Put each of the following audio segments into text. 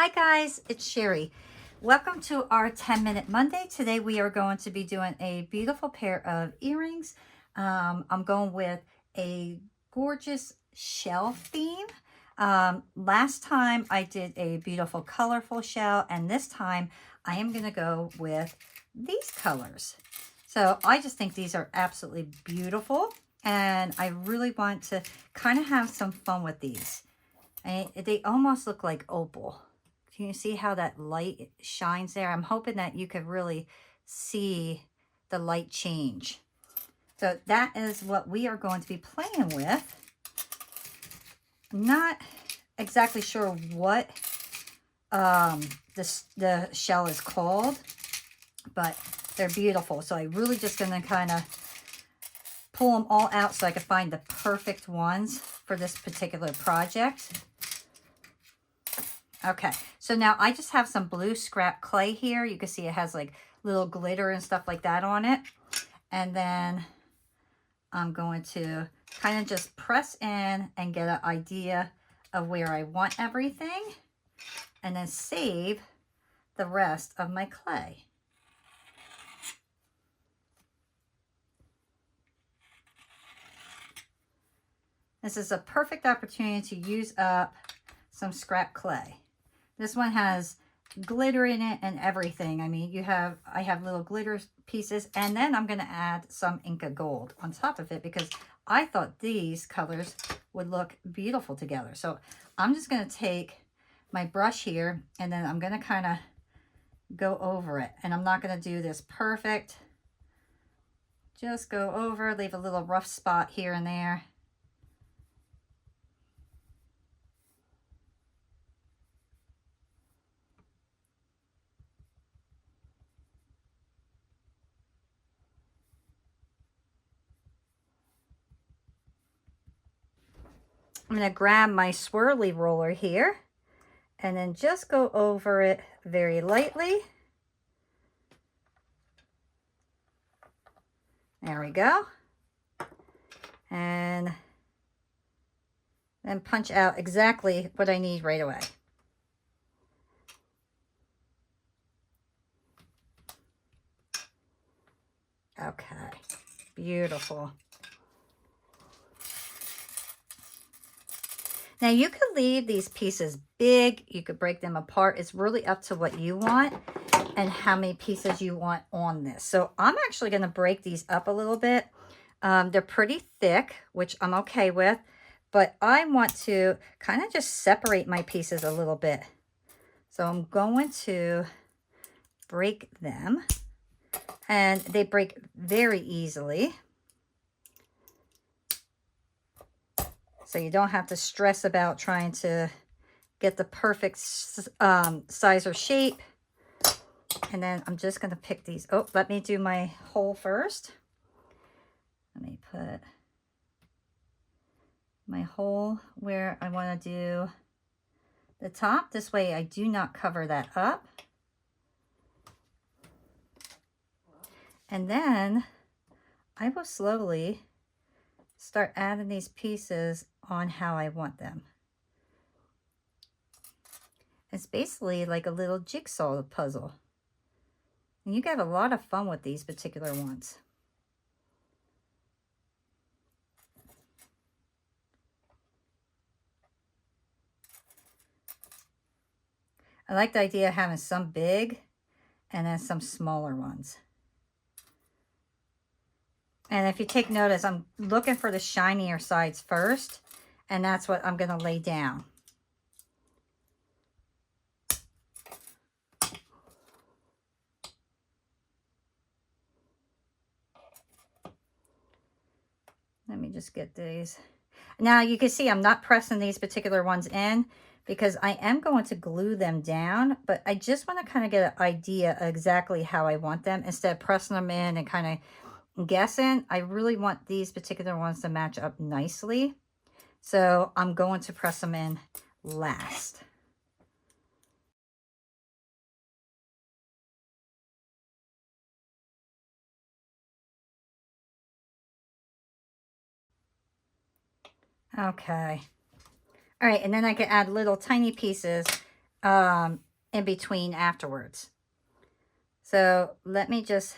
Hi guys, it's Sherry. Welcome to our 10-minute Monday. Today we are going to be doing a beautiful pair of earrings. I'm going with a gorgeous shell theme. Last time I did a beautiful colorful shell, and this time I am going to go with these colors. So I just think these are absolutely beautiful, and I really want to kind of have some fun with these. They almost look like opal. Can you see how that light shines there? I'm hoping that you could really see the light change. So that is what we are going to be playing with. Not exactly sure what the shell is called, but they're beautiful. So I'm really just going to kind of pull them all out so I can find the perfect ones for this particular project. Okay, so now I just have some blue scrap clay here. You can see it has like little glitter and stuff like that on it. And then I'm going to kind of just press in and get an idea of where I want everything. And then save the rest of my clay. This is a perfect opportunity to use up some scrap clay. This one has glitter in it and everything. I mean, I have little glitter pieces, and then I'm going to add some Inca Gold on top of it because I thought these colors would look beautiful together. So I'm just going to take my brush here, and then I'm going to kind of go over it. And I'm not going to do this perfect. Just go over, leave a little rough spot here and there. I'm going to grab my swirly roller here and then just go over it very lightly. There we go. And then punch out exactly what I need right away. Okay, beautiful. Now you could leave these pieces big, you could break them apart. It's really up to what you want and how many pieces you want on this. So I'm actually going to break these up a little bit. They're pretty thick, which I'm okay with, but I want to kind of just separate my pieces a little bit. So I'm going to break them, and they break very easily. So you don't have to stress about trying to get the perfect size or shape. And then I'm just going to pick these. Oh, let me do my hole first. Let me put my hole where I want to do the top. This way I do not cover that up. And then I will slowly start adding these pieces on how I want them. It's basically like a little jigsaw puzzle. And you get a lot of fun with these particular ones. I like the idea of having some big and then some smaller ones. And if you take notice, I'm looking for the shinier sides first, and that's what I'm going to lay down. Let me just get these. Now you can see I'm not pressing these particular ones in because I am going to glue them down, but I just want to kind of get an idea of exactly how I want them instead of pressing them in and kind of guessing. I really want these particular ones to match up nicely. So I'm going to press them in last. Okay. All right, and then I can add little tiny pieces in between afterwards. So let me just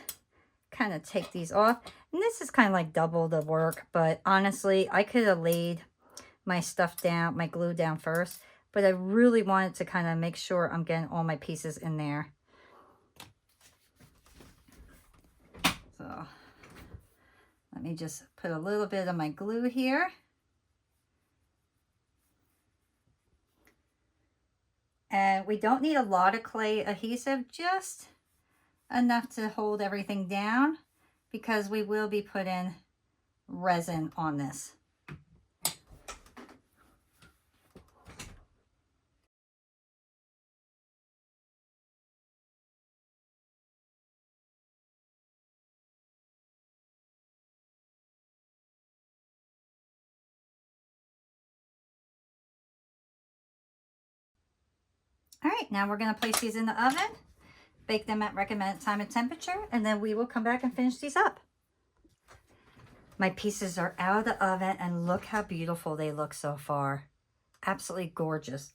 kind of take these off. And this is kind of like double the work, but honestly, I could have laid my stuff down, my glue down first, but I really wanted to kind of make sure I'm getting all my pieces in there. So let me just put a little bit of my glue here. And we don't need a lot of clay adhesive, just enough to hold everything down, because we will be putting resin on this. All right, now we're going to place these in the oven, bake them at recommended time and temperature, and then we will come back and finish these up. My pieces are out of the oven, and look how beautiful they look so far. Absolutely gorgeous.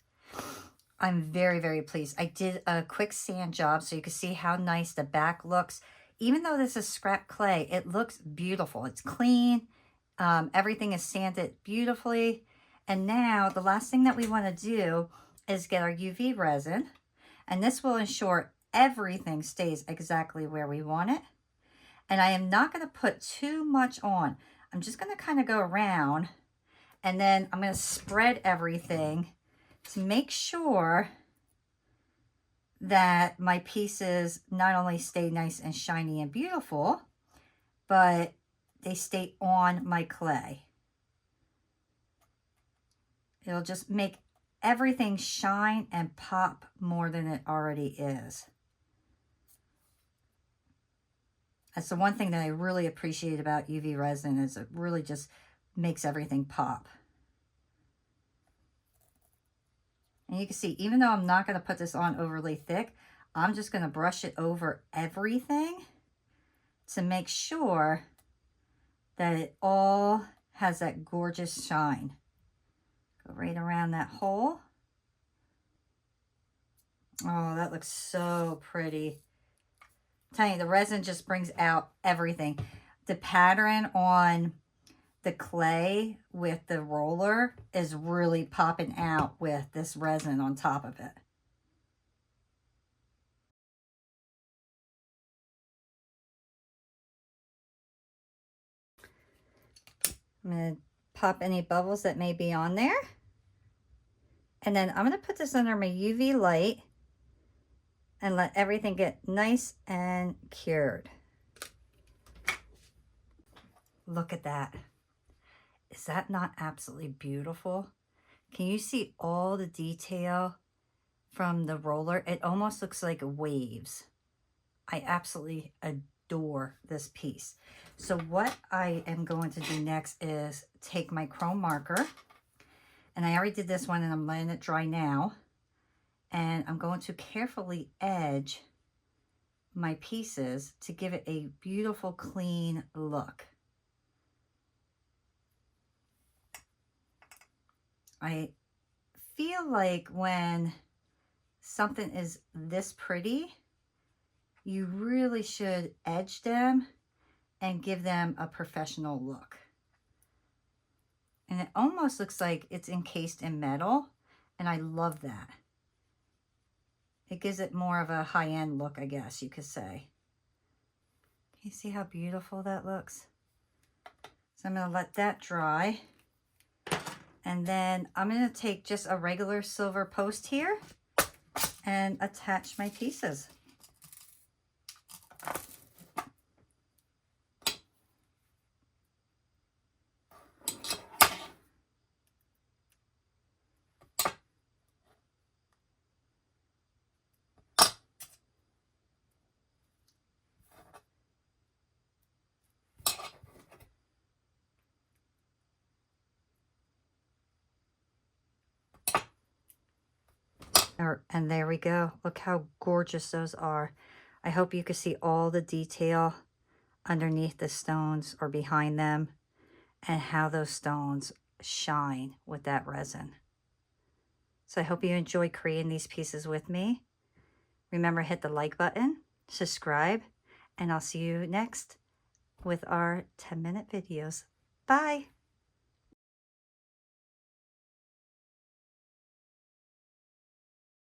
I'm very, very pleased. I did a quick sand job so you can see how nice the back looks. Even though this is scrap clay, it looks beautiful. It's clean. Everything is sanded beautifully. And now the last thing that we want to do is get our UV resin. And this will ensure everything stays exactly where we want it. And I am not going to put too much on. I'm just going to kind of go around, and then I'm going to spread everything to make sure that my pieces not only stay nice and shiny and beautiful, but they stay on my clay. It'll just make everything shine and pop more than it already is. That's the one thing that I really appreciate about UV resin, is it really just makes everything pop. And you can see, even though I'm not going to put this on overly thick, I'm just going to brush it over everything to make sure that it all has that gorgeous shine. Go right around that hole. Oh, that looks so pretty. I'm telling you, the resin just brings out everything. The pattern on the clay with the roller is really popping out with this resin on top of it. I'm going to pop any bubbles that may be on there. And then I'm going to put this under my UV light and let everything get nice and cured. Look at that. Is that not absolutely beautiful? Can you see all the detail from the roller? It almost looks like waves. I absolutely adore this piece. So what I am going to do next is take my chrome marker, and I already did this one and I'm letting it dry now, and I'm going to carefully edge my pieces to give it a beautiful clean look. I feel like when something is this pretty, you really should edge them and give them a professional look. And it almost looks like it's encased in metal, and I love that. It gives it more of a high-end look, I guess you could say. Can you see how beautiful that looks? So I'm going to let that dry. And then I'm going to take just a regular silver post here and attach my pieces. And there we go. Look how gorgeous those are. I hope you can see all the detail underneath the stones or behind them, and how those stones shine with that resin. So I hope you enjoy creating these pieces with me. Remember, hit the like button, subscribe, and I'll see you next with our 10-minute videos. Bye.